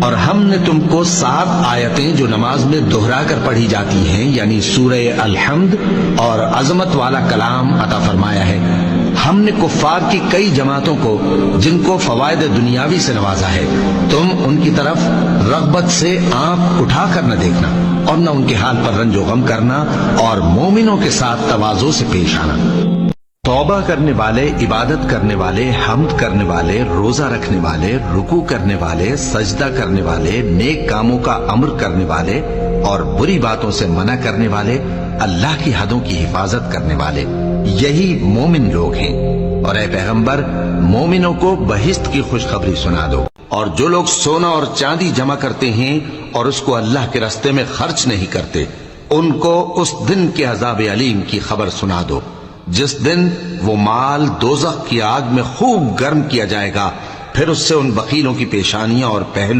اور ہم نے تم کو 7 آیتیں جو نماز میں دہرا کر پڑھی جاتی ہیں یعنی سورہ الحمد اور عظمت والا کلام عطا فرمایا ہے۔ ہم نے کفار کی کئی جماعتوں کو جن کو فوائد دنیاوی سے نوازا ہے، تم ان کی طرف رغبت سے آنکھ اٹھا کر نہ دیکھنا اور نہ ان کے حال پر رنج و غم کرنا، اور مومنوں کے ساتھ تواضع سے پیش آنا۔ توبہ کرنے والے، عبادت کرنے والے، حمد کرنے والے، روزہ رکھنے والے، رکوع کرنے والے، سجدہ کرنے والے، نیک کاموں کا امر کرنے والے اور بری باتوں سے منع کرنے والے، اللہ کی حدوں کی حفاظت کرنے والے، یہی مومن لوگ ہیں۔ اور اے پیغمبر، مومنوں کو بہشت کی خوشخبری سنا دو، اور جو لوگ سونا اور چاندی جمع کرتے ہیں اور اس کو اللہ کے راستے میں خرچ نہیں کرتے، ان کو اس دن کے عذاب علیم کی خبر سنا دو، جس دن وہ مال دوزخ کی آگ میں خوب گرم کیا جائے گا، پھر اس سے ان بخیلوں کی پیشانیاں اور پہلو